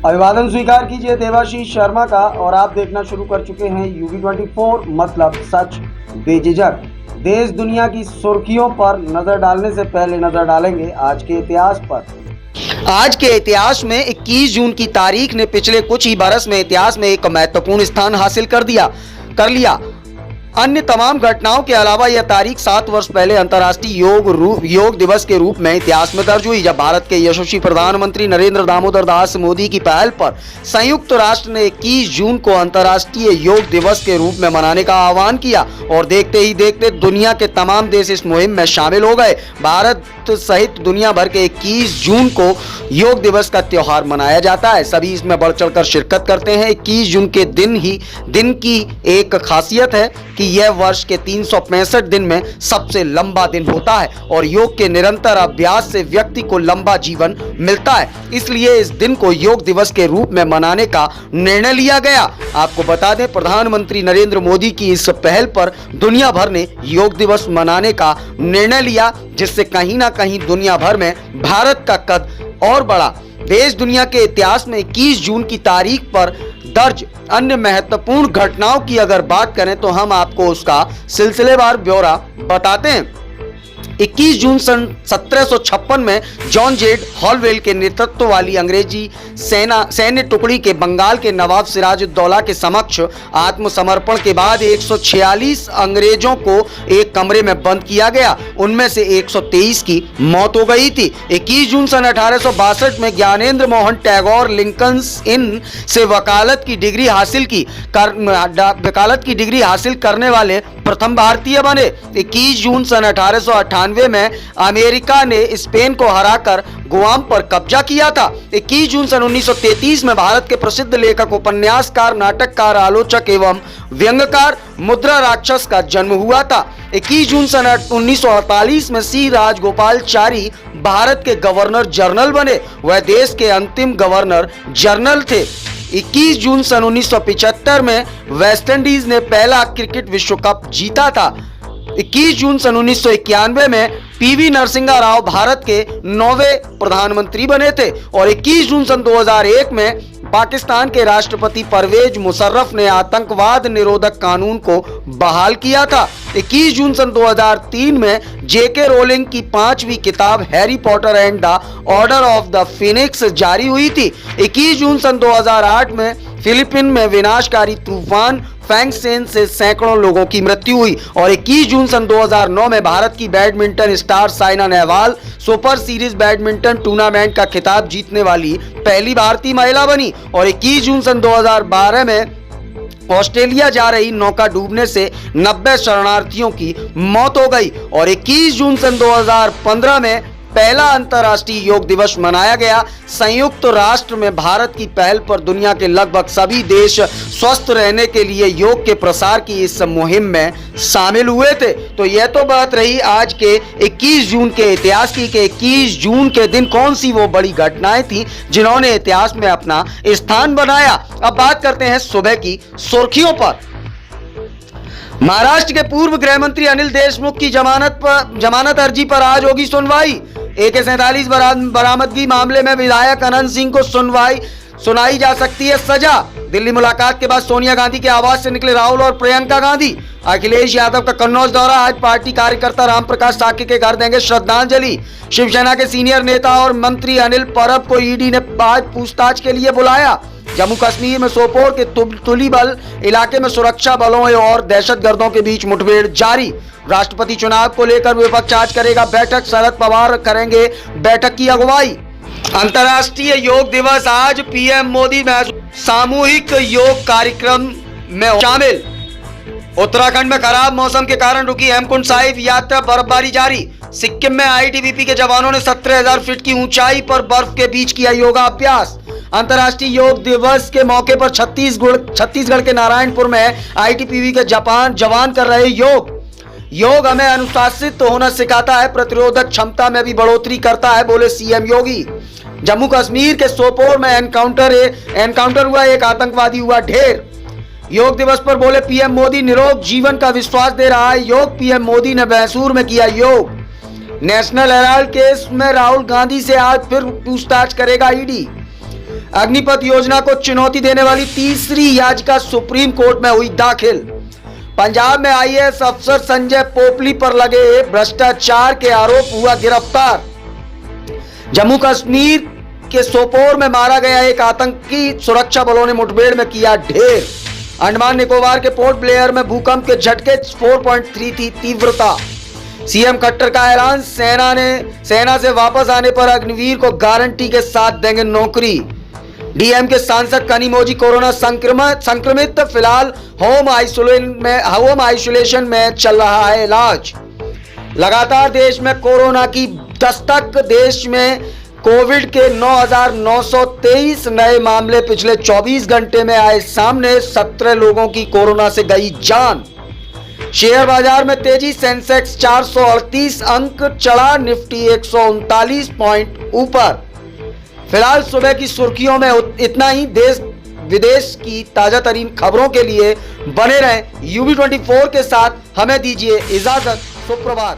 अभिवादन स्वीकार कीजिए देवाशीष शर्मा का और आप देखना शुरू कर चुके हैं यूवी 24 मतलब सच बेझिझक। देश दुनिया की सुर्खियों पर नजर डालने से पहले नजर डालेंगे आज के इतिहास पर। आज के इतिहास में 21 जून की तारीख ने पिछले कुछ ही बरस में इतिहास में एक महत्वपूर्ण स्थान हासिल कर लिया। अन्य तमाम घटनाओं के अलावा यह तारीख 7 वर्ष पहले अंतर्राष्ट्रीय योग दिवस के रूप में इतिहास में दर्ज हुई, जब भारत के यशस्वी प्रधानमंत्री नरेंद्र दामोदर दास मोदी की पहल पर संयुक्त राष्ट्र ने 21 जून को अंतर्राष्ट्रीय योग दिवस के रूप में मनाने का आह्वान किया और देखते ही देखते दुनिया के तमाम देश इस मुहिम में शामिल हो गए। भारत सहित दुनिया भर के 21 जून को योग दिवस का त्योहार मनाया जाता है। सभी इसमें बढ़ चढ़कर शिरकत करते हैं। 21 जून के दिन की एक खासियत है कि यह वर्ष के 365 दिन में सबसे लंबा दिन होता है और योग के निरंतर अभ्यास से व्यक्ति को लंबा जीवन मिलता है। इसलिए इस दिन को योग दिवस के रूप में मनाने का निर्णय लिया गया। आपको बता दें, प्रधानमंत्री नरेंद्र मोदी की इस पहल पर दुनिया भर ने योग दिवस मनाने का निर्णय लिया, जिससे कहीं ना कहीं दुनिया भर में भारत का कद और बढ़ा। देश दुनिया के इतिहास में 21 जून की तारीख पर दर्ज अन्य महत्वपूर्ण घटनाओं की अगर बात करें तो हम आपको उसका सिलसिलेवार ब्यौरा बताते हैं। 21 जून सन 1756 में जॉन जेड हॉलवेल के नेतृत्व वाली अंग्रेजी सैन्य टुकड़ी के बंगाल के नवाब सिराजुद्दौला के समक्ष आत्मसमर्पण के बाद 146 अंग्रेजों को एक कमरे में बंद किया गया। उनमें से 123 की मौत हो गई थी। 21 जून सन 1862 में ज्ञानेंद्र मोहन टैगोर लिंकन्स इन से वकालत की डिग्री हासिल करने वाले प्रथम भारतीय बने। 21 जून सन 1898 में अमेरिका ने स्पेन को हराकर गुआम पर कब्जा किया था। 21 जून सन 1933 में भारत के प्रसिद्ध लेखक, उपन्यासकार, नाटककार, आलोचक एवं व्यंग्यकार मुद्रा राक्षस का जन्म हुआ था। 21 जून सन 1948 में सी राजगोपालचारी भारत के गवर्नर जनरल बने। वह देश के अंतिम गवर्नर जनरल थे। 21 जून सन 1975 में वेस्टइंडीज ने पहला क्रिकेट विश्व कप जीता था। 21 जून सन 1991 में पीवी नरसिम्हा राव भारत के 9वें प्रधानमंत्री बने थे और 21 जून सन 2001 में पाकिस्तान के राष्ट्रपति परवेज मुशर्रफ ने आतंकवाद निरोधक कानून को बहाल किया था। 21 जून सन 2003 में जेके रोलिंग की 5वीं किताब Harry Potter and the order of the Phoenix जारी हुई थी। 21 जून सन 2008 में फिलीपीन में विनाशकारी तूफान फैंगसेन से सैकड़ों लोगों की मृत्यु हुई और 21 जून सन 2009 में भारत की badminton star Saina Nehwal super series badminton tournament का खिताब जीतने वाली पहली भारतीय महिला बनी और 21 जून सन 2012 में ऑस्ट्रेलिया जा रही नौका डूबने से 90 शरणार्थियों की मौत हो गई और 21 जून सन 2015 में पहला अंतर्राष्ट्रीय योग दिवस मनाया गया। संयुक्त राष्ट्र में भारत की पहल पर दुनिया के लगभग सभी देश स्वस्थ रहने के लिए योग के प्रसार की इस मुहिम में शामिल हुए थे। तो यह तो बात रही आज के 21 जून के इतिहास की कि 21 जून के दिन कौन सी वो बड़ी घटनाएं थी जिन्होंने इतिहास में अपना स्थान बनाया। अब बात करते हैं सुबह की सुर्खियों पर। महाराष्ट्र के पूर्व गृह मंत्री अनिल देशमुख की जमानत अर्जी पर आज होगी सुनवाई। AK-47 बरामदगी मामले में विधायक अनंत सिंह को सुनाई जा सकती है सजा। दिल्ली मुलाकात के बाद सोनिया गांधी के आवास से निकले राहुल और प्रियंका गांधी। अखिलेश यादव का कन्नौज दौरा, आज पार्टी कार्यकर्ता रामप्रकाश साके के घर देंगे श्रद्धांजलि। शिवसेना के सीनियर नेता और मंत्री अनिल परब को ईडी ने आज पूछताछ के लिए बुलाया। जम्मू कश्मीर में सोपोर के तुलीबल इलाके में सुरक्षा बलों और दहशतगर्दों के बीच मुठभेड़ जारी। राष्ट्रपति चुनाव को लेकर विपक्ष आज करेगा बैठक, शरद पवार करेंगे बैठक की अगुवाई। अंतर्राष्ट्रीय योग दिवस आज, पीएम मोदी सामूहिक योग कार्यक्रम में शामिल। उत्तराखंड में खराब मौसम के कारण रुकी हेमकुंड साहिब यात्रा, बर्फबारी जारी। सिक्किम में आईटीबीपी के जवानों ने 17,000 फीट की ऊंचाई पर बर्फ के बीच किया योगाभ्यास। अंतर्राष्ट्रीय योग दिवस के मौके पर छत्तीसगढ़ के नारायणपुर में आईटीबीपी के जवान कर रहे योग हमें अनुशासित होना सिखाता है, प्रतिरोधक क्षमता में भी बढ़ोतरी करता है, बोले सीएम योगी। जम्मू कश्मीर के सोपोर में एनकाउंटर हुआ, एक आतंकवादी हुआ ढेर। योग दिवस पर बोले पीएम मोदी, निरोग जीवन का विश्वास दे रहा है योग। पीएम मोदी ने मैसूर में किया योग। नेशनल हेराल्ड केस में राहुल गांधी से आज फिर पूछताछ करेगा ईडी। अग्निपथ योजना को चुनौती देने वाली तीसरी याचिका सुप्रीम कोर्ट में हुई दाखिल। पंजाब में आईएएस अफसर संजय पोपली पर लगे भ्रष्टाचार के आरोप हुआ गिरफ्तार। जम्मू कश्मीर के सोपोर में मारा गया एक आतंकी, सुरक्षा बलों ने मुठभेड़ में किया ढेर। अंडमान निकोबार के पोर्ट ब्लेयर में भूकंप के झटके 4.3 थी तीव्रता। सीएम खट्टर का ऐलान, सेना से वापस आने पर अग्निवीर को गारंटी के साथ देंगे नौकरी। डीएम के सांसद कनिमोझी कोरोना संक्रमित, फिलहाल होम आइसोलेशन में चल रहा है इलाज। लगातार देश में कोरोना की दस्तक। देश में कोविड के 9,923 नए मामले पिछले 24 घंटे में आए सामने। 17 लोगों की कोरोना से गई जान। शेयर बाजार में तेजी, सेंसेक्स 438 अंक चढ़ा, निफ्टी 139 पॉइंट ऊपर। फिलहाल सुबह की सुर्खियों में इतना ही। देश विदेश की ताजा तरीन खबरों के लिए बने रहें UB24 के साथ। हमें दीजिए इजाजत। सुप्रभात।